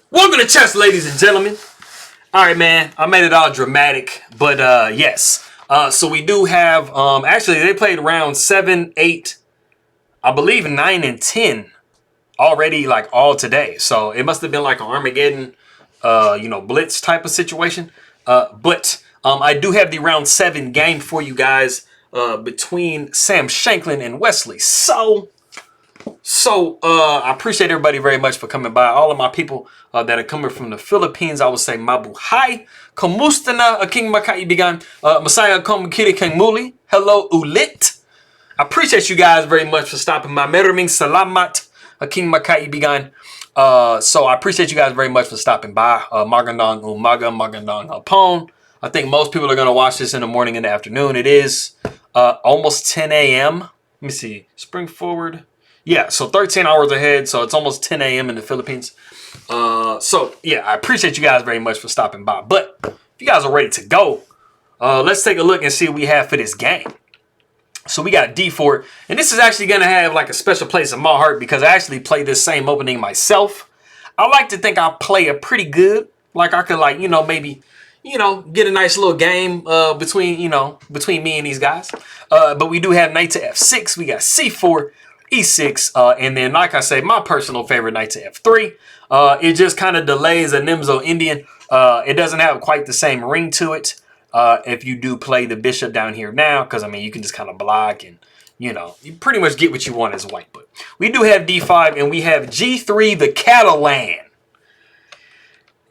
Welcome to chess, ladies and gentlemen. All right, man. I made it all dramatic, but yes. So we do have. Actually, they played round 7, 8, I believe 9 and 10 already, like all today. So it must have been like an Armageddon, blitz type of situation. But I do have the round 7 game for you guys between Shankland and Wesley. So I appreciate everybody very much for coming by. All of my people that are coming from the Philippines, I would say mabuhay. Kumusta na aking makaibigan? Masaya kong kiri kang muli. Hello ulit. I appreciate you guys very much for stopping by. Maraming salamat aking makaibigan. So I appreciate you guys very much for stopping by. Magandang umaga, magandang hapon. I think most people are going to watch this in the morning and the afternoon. It is almost 10 a.m. Let me see. Spring forward. Yeah, so 13 hours ahead, so it's almost 10 a.m. in the Philippines. So, yeah, I appreciate you guys very much for stopping by. But if you guys are ready to go, let's take a look and see what we have for this game. So we got D4, and this is actually going to have like a special place in my heart because I actually played this same opening myself. I like to think I play it pretty good. Like I could like, maybe, get a nice little game between me and these guys. But we do have knight to F6. We got C4. E6, and then, like I say, my personal favorite, knight to F3. It just kind of delays a Nimzo Indian. It doesn't have quite the same ring to it if you do play the bishop down here now, because, I mean, you can just kind of block and, you pretty much get what you want as white. But we do have D5, and we have G3, the Catalan.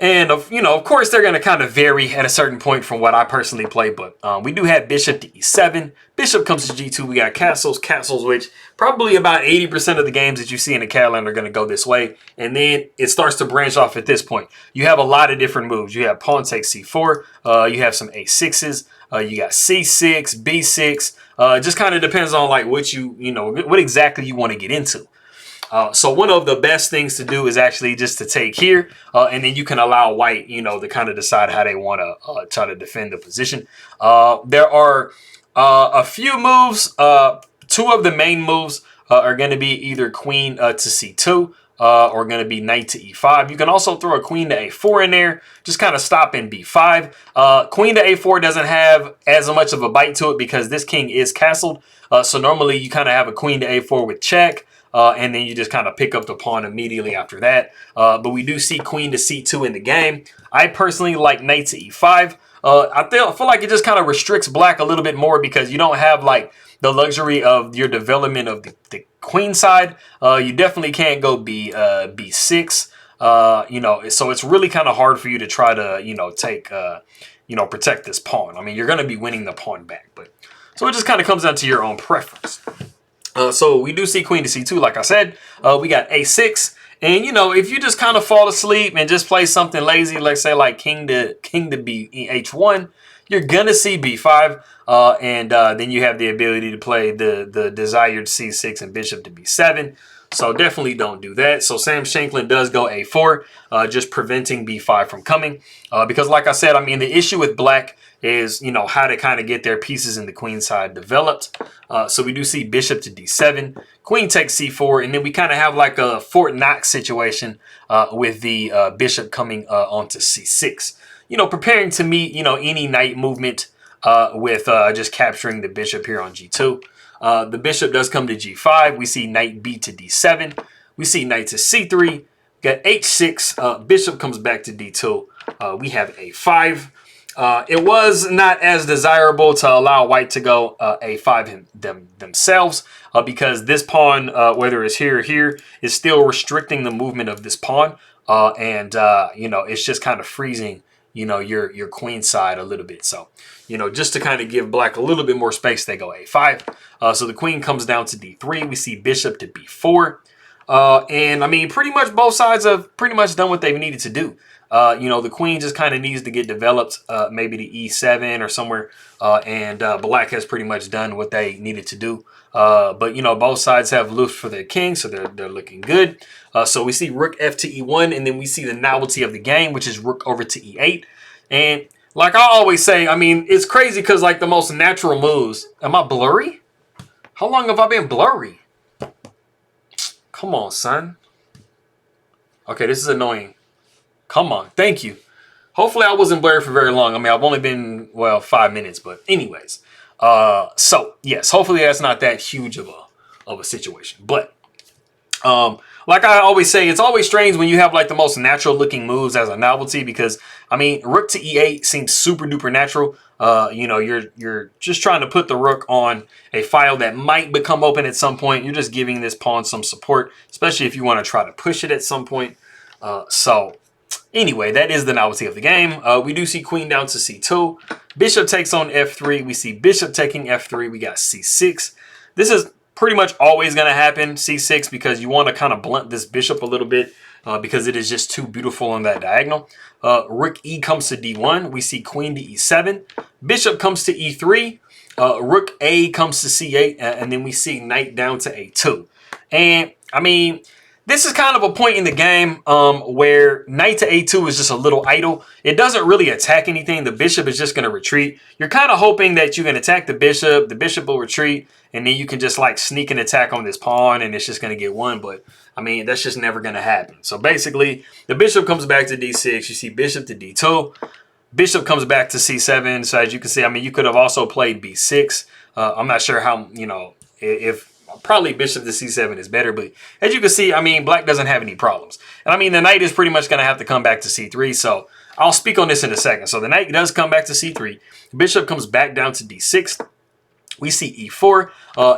And, of course, they're going to kind of vary at a certain point from what I personally play. But we do have bishop to E7. Bishop comes to G2. We got castles, which probably about 80% of the games that you see in the Catalan are going to go this way. And then it starts to branch off at this point. You have a lot of different moves. You have pawn takes C4. You have some A6s. You got C6, B6. It just kind of depends on like what what exactly you want to get into. So one of the best things to do is actually just to take here, and then you can allow white, to kind of decide how they want to try to defend the position. There are a few moves. Two of the main moves are going to be either queen to C2 or going to be knight to E5. You can also throw a queen to A4 in there, just kind of stop in B5. Queen to A4 doesn't have as much of a bite to it because this king is castled. So normally you kind of have a queen to A4 with check. And then you just kind of pick up the pawn immediately after that. But we do see queen to C2 in the game. I personally like knight to E5. I feel like it just kind of restricts black a little bit more because you don't have like the luxury of your development of the queen side. You definitely can't go B6. So it's really kind of hard for you to try to, take, protect this pawn. I mean, you're going to be winning the pawn back. But so it just kind of comes down to your own preference. So we do see queen to C2, like I said. We got A6. And, if you just kind of fall asleep and just play something lazy, let's say like king to H1, you're going to see B5. And then you have the ability to play the desired C6 and bishop to B7. So definitely don't do that. So Shankland does go A4, just preventing B5 from coming. Because like I said, I mean, the issue with black is, how to kind of get their pieces in the queen side developed. So we do see bishop to D7, queen takes C4, and then we kind of have like a Fort Knox situation with the bishop coming onto C6. Preparing to meet, any knight movement with just capturing the bishop here on G2. The bishop does come to G5. We see knight B to D7. We see knight to C3. Got H6. Bishop comes back to D2. We have A5. It was not as desirable to allow white to go A5 themselves because this pawn, whether it's here or here, is still restricting the movement of this pawn. And it's just kind of freezing, your queen side a little bit. So, just to kind of give black a little bit more space, they go A5. So the queen comes down to D3. We see bishop to B4. And I mean, pretty much both sides have pretty much done what they've needed to do. The queen just kind of needs to get developed, maybe to E7 or somewhere. And black has pretty much done what they needed to do. But, both sides have loose for their king, so they're looking good. So we see rook F to E1, and then we see the novelty of the game, which is rook over to E8. And like I always say, I mean, it's crazy because like the most natural moves. Am I blurry? How long have I been blurry? Come on, son. Okay, this is annoying. Come on. Thank you. Hopefully I wasn't blurred for very long. I mean, I've only been, well, 5 minutes, but anyways. So yes, hopefully that's not that huge of a situation. But like I always say, it's always strange when you have like the most natural looking moves as a novelty, because I mean, rook to e8 seems super duper natural. You know, you're just trying to put the rook on a file that might become open at some point. You're just giving this pawn some support, especially if you want to try to push it at some point. So anyway, that is the novelty of the game. We do see queen down to c2. Bishop takes on f3. We see bishop taking f3. We got c6. This is pretty much always going to happen, c6, because you want to kind of blunt this bishop a little bit because it is just too beautiful on that diagonal. Rook e comes to d1. We see queen to e7. Bishop comes to e3. Rook a comes to c8. And then we see knight down to a2. And, I mean, this is kind of a point in the game where knight to a2 is just a little idle. It doesn't really attack anything. The bishop is just going to retreat. You're kind of hoping that you can attack the bishop will retreat, and then you can just like sneak an attack on this pawn, and it's just going to get won. But, I mean, that's just never going to happen. So, basically, the bishop comes back to d6. You see bishop to d2. Bishop comes back to c7. So, as you can see, I mean, you could have also played b6. I'm not sure how, you know, if... Probably bishop to c7 is better, but as you can see, I mean, black doesn't have any problems. And I mean, the knight is pretty much going to have to come back to c3, so I'll speak on this in a second. So the knight does come back to c3. Bishop comes back down to d6. We see e4.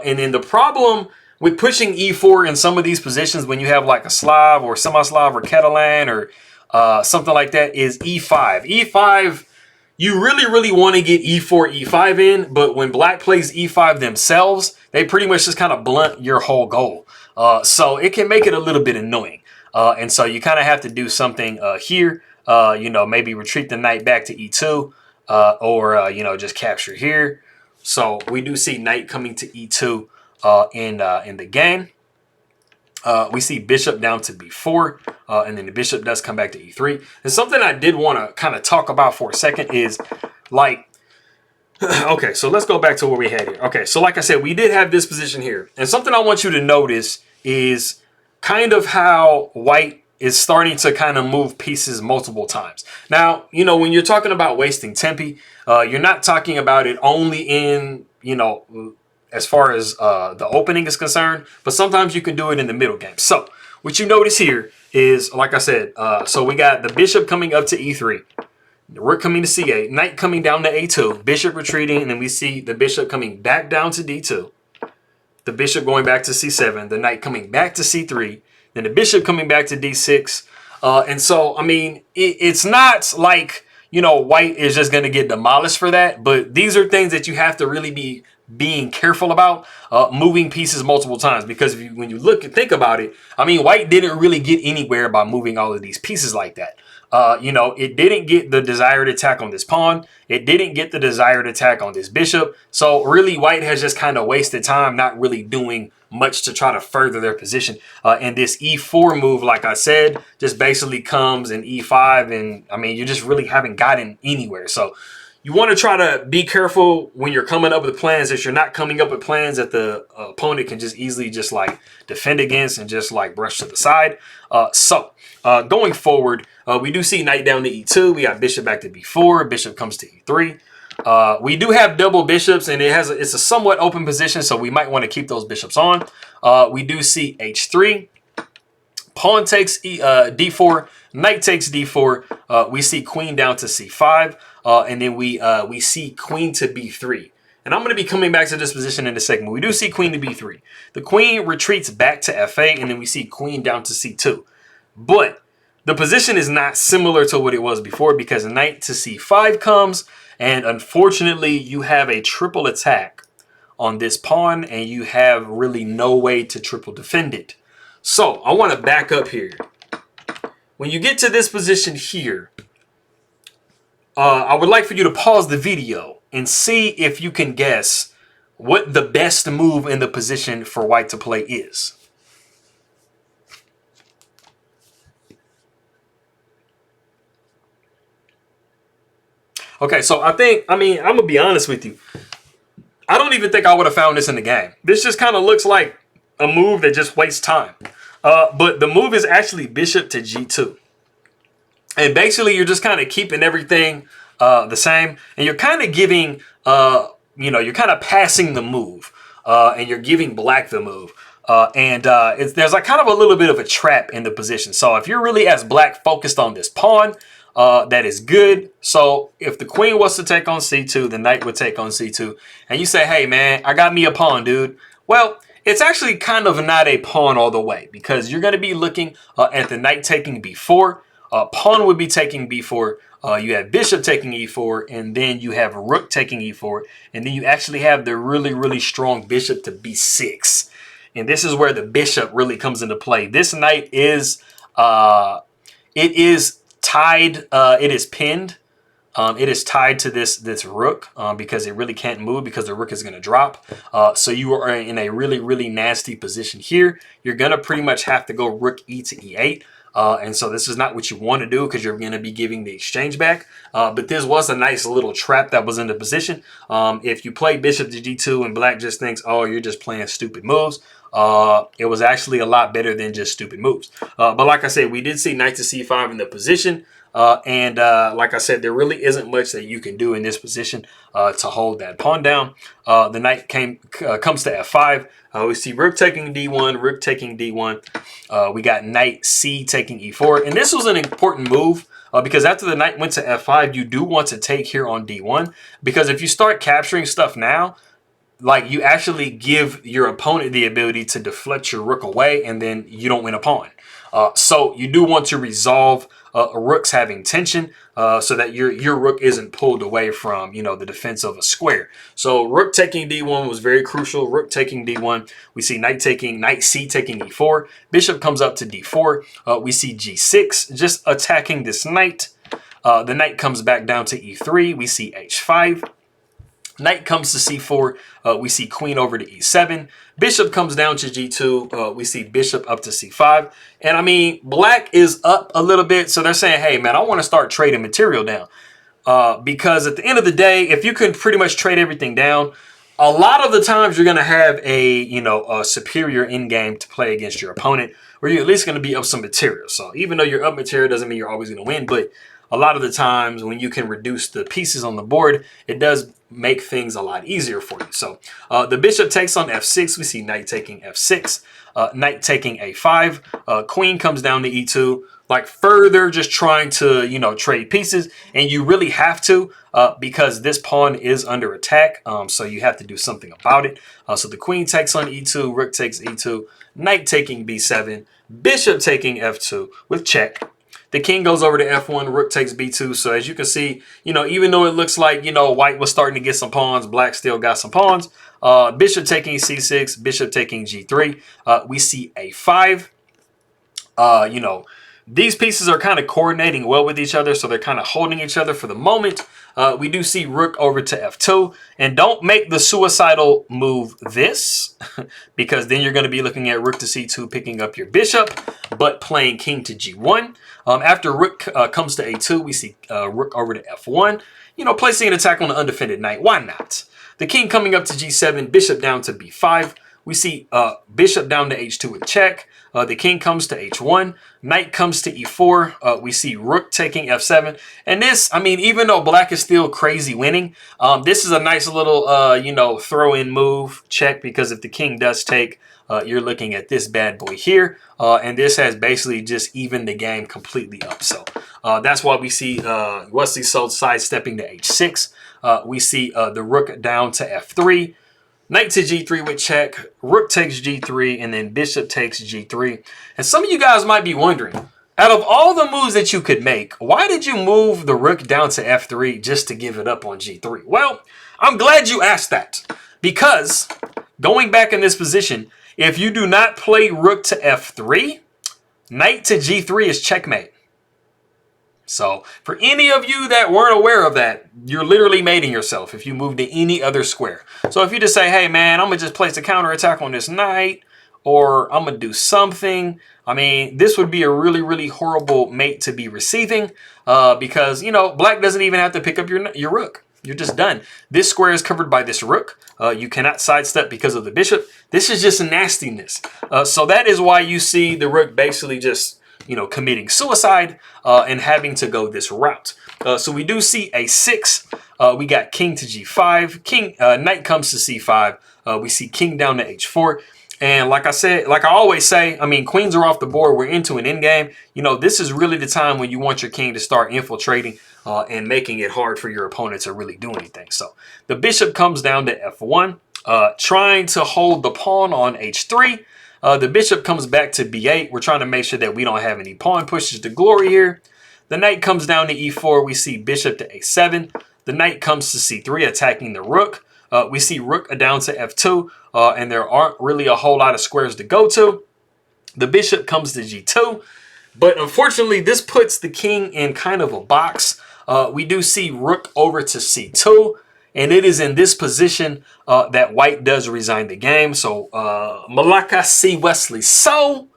And then the problem with pushing e4 in some of these positions when you have like a Slav or semi-Slav or Catalan or something like that is e5. E5... You really want to get e4, e5 in, but when black plays e5 themselves, they pretty much just kind of blunt your whole goal. So it can make it a little bit annoying. And so you kind of have to do something here. You know, maybe retreat the knight back to e2 or, you know, just capture here. So we do see knight coming to e2 in the game. We see bishop down to b4, and then the bishop does come back to e3. And something I did want to kind of talk about for a second is, like, okay, so let's go back to what we had here. Okay, so like I said, we did have this position here. And something I want you to notice is kind of how white is starting to kind of move pieces multiple times. Now, you know, when you're talking about wasting Tempi, you're not talking about it only in, you know, as far as the opening is concerned, but sometimes you can do it in the middle game. So what you notice here is, like I said, so we got the bishop coming up to e3, the rook coming to c8, knight coming down to a2, bishop retreating, and then we see the bishop coming back down to d2, the bishop going back to c7, the knight coming back to c3, then the bishop coming back to d6. And so, I mean, it's not like, you know, white is just going to get demolished for that, but these are things that you have to really be being careful about, moving pieces multiple times, because if you, when you look and think about it, I mean, white didn't really get anywhere by moving all of these pieces like that. You know, it didn't get the desired attack on this pawn. It didn't get the desired attack on this bishop. So really, white has just kind of wasted time, not really doing much to try to further their position. And this e4 move, like I said, just basically comes in e5. And I mean, you just really haven't gotten anywhere. So you want to try to be careful when you're coming up with plans that you're not coming up with plans that the opponent can just easily just like defend against and just like brush to the side. Going forward, we do see knight down to e2. We got bishop back to b4. Bishop comes to e3. We do have double bishops, and it's a somewhat open position, so we might want to keep those bishops on. We do see h3. Pawn takes d4. Knight takes d4. We see queen down to c5. And then we see queen to b3. And I'm going to be coming back to this position in a second. We do see queen to b3. The queen retreats back to f8, and then we see queen down to c2. But the position is not similar to what it was before, because knight to c5 comes, and unfortunately you have a triple attack on this pawn, and you have really no way to triple defend it. So I want to back up here. When you get to this position here, I would like for you to pause the video and see if you can guess what the best move in the position for white to play is. Okay, so I'm going to be honest with you. I don't even think I would have found this in the game. This just kind of looks like a move that just wastes time. But the move is actually bishop to g2. And basically, you're just kind of keeping everything the same. And you're kind of giving, you're kind of passing the move. And you're giving black the move. There's like kind of a little bit of a trap in the position. So if you're really as black focused on this pawn, that is good. So if the queen was to take on c2, the knight would take on c2. And you say, hey, man, I got me a pawn, dude. Well, it's actually kind of not a pawn all the way, because you're going to be looking at the knight taking b4. Pawn would be taking b4. You have bishop taking e4, and then you have rook taking e4. And then you actually have the really, really strong bishop to b6. And this is where the bishop really comes into play. This knight is, it is tied, it is pinned. It is tied to this rook because it really can't move because the rook is going to drop. So you are in a really, really nasty position here. You're going to pretty much have to go rook e to e8. And so this is not what you want to do because you're going to be giving the exchange back. But this was a nice little trap that was in the position. If you play bishop to g2 and black just thinks, oh, you're just playing stupid moves, it was actually a lot better than just stupid moves. But like I said, we did see knight to c5 in the position. Like I said, there really isn't much that you can do in this position to hold that pawn down. The knight comes to f5. We see rook taking d1, rook taking d1. We got knight c taking e4. And this was an important move because after the knight went to f5, you do want to take here on d1. Because if you start capturing stuff now, like you actually give your opponent the ability to deflect your rook away, and then you don't win a pawn. So you do want to resolve rooks having tension so that your rook isn't pulled away from, the defense of a square. So rook taking d1 was very crucial. Rook taking d1. We see knight c taking e4. Bishop comes up to d4. We see g6 just attacking this knight. The knight comes back down to e3. We see h5. Knight comes to c4. We see queen over to e7. Bishop comes down to g2. We see bishop up to c5. And I mean, black is up a little bit. So they're saying, hey, man, I want to start trading material down. Because at the end of the day, if you can pretty much trade everything down, a lot of the times you're going to have a superior end game to play against your opponent, where you're at least going to be up some material. So even though you're up material doesn't mean you're always going to win. But a lot of the times when you can reduce the pieces on the board, it does make things a lot easier for you. So the bishop takes on f6. We see knight taking f6, knight taking a5, queen comes down to e2, like further just trying to, trade pieces. And you really have to because this pawn is under attack. So you have to do something about it. So the queen takes on e2, rook takes e2, knight taking b7, bishop taking f2 with check. The king goes over to f1, rook takes b2. So as you can see, even though it looks like, white was starting to get some pawns, black still got some pawns. Bishop taking c6, bishop taking g3. We see a5. These pieces are kind of coordinating well with each other, so they're kind of holding each other for the moment. We do see rook over to f2. And don't make the suicidal move this, because then you're going to be looking at rook to c2, picking up your bishop, but playing king to g1. After rook comes to a2, we see rook over to f1. Placing an attack on the undefended knight. Why not? The king coming up to g7, bishop down to b5. We see bishop down to h2 with check. The king comes to h1. Knight comes to e4. We see rook taking f7. And this, even though black is still crazy winning, this is a nice little, throw-in move check, because if the king does take, you're looking at this bad boy here. And this has basically just evened the game completely up. So that's why we see Wesley sidestepping to h6. We see the rook down to f3. Knight to g3 with check, rook takes g3, and then bishop takes g3. And some of you guys might be wondering, out of all the moves that you could make, why did you move the rook down to f3 just to give it up on g3? Well, I'm glad you asked that, because going back in this position, if you do not play rook to f3, knight to g3 is checkmate. So for any of you that weren't aware of that, you're literally mating yourself if you move to any other square. So if you just say, hey, man, I'm going to just place a counterattack on this knight, or I'm going to do something, this would be a really, really horrible mate to be receiving because, black doesn't even have to pick up your rook. You're just done. This square is covered by this rook. You cannot sidestep because of the bishop. This is just nastiness. So that is why you see the rook basically just, committing suicide and having to go this route. So we do see a6. We got king to g5. Knight comes to c5. We see king down to h4. And like I always say, I mean, queens are off the board. We're into an endgame. This is really the time when you want your king to start infiltrating and making it hard for your opponent to really do anything. So the bishop comes down to f1, trying to hold the pawn on h3. The bishop comes back to b8. We're trying to make sure that we don't have any pawn pushes to glory here. The knight comes down to e4. We see bishop to a7. The knight comes to c3, attacking the rook. We see rook down to f2, and there aren't really a whole lot of squares to go to. The bishop comes to g2, but unfortunately, this puts the king in kind of a box. We do see rook over to c2, and it is in this position that white does resign the game. So, Malaka C. Wesley. So,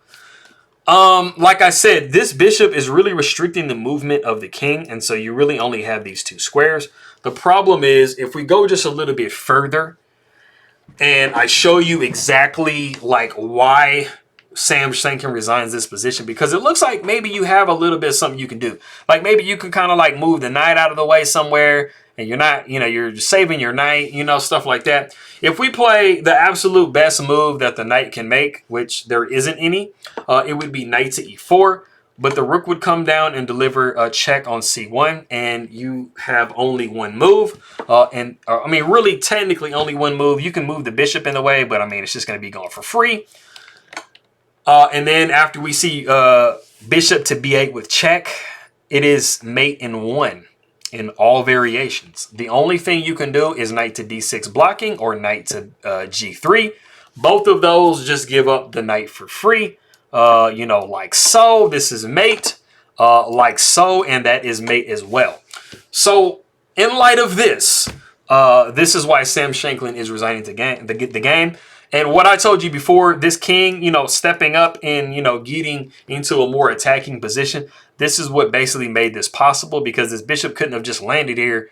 like I said, this bishop is really restricting the movement of the king, and so you really only have these two squares. The problem is, if we go just a little bit further, and I show you exactly like why Sam Shankland resigns this position, because it looks like maybe you have a little bit of something you can do. Like maybe you can kind of like move the knight out of the way somewhere, and you're not, you're saving your knight, stuff like that. If we play the absolute best move that the knight can make, which there isn't any, it would be knight to e4. But the rook would come down and deliver a check on c1, and you have only one move. I mean, really, technically only one move. You can move the bishop in the way, but I mean, it's just going to be going for free. And then after we see bishop to b8 with check, it is mate in 1 in all variations. The only thing you can do is knight to d6 blocking or knight to g3. Both of those just give up the knight for free. Like so. This is mate, like so, and that is mate as well. So, in light of this, this is why Sam Shankland is resigning the game. And what I told you before, this king, stepping up and, getting into a more attacking position, this is what basically made this possible, because this bishop couldn't have just landed here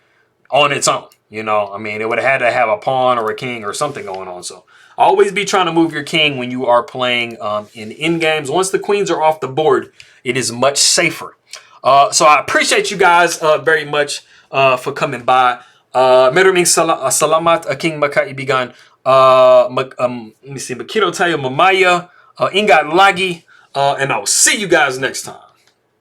on its own. I mean, it would have had to have a pawn or a king or something going on. So always be trying to move your king when you are playing in end games. Once the queens are off the board, it is much safer. So I appreciate you guys very much for coming by. Maraming salamat aking makaibigan. Let me see. Makito tayo mamaya. Ingat lagi. And I'll see you guys next time.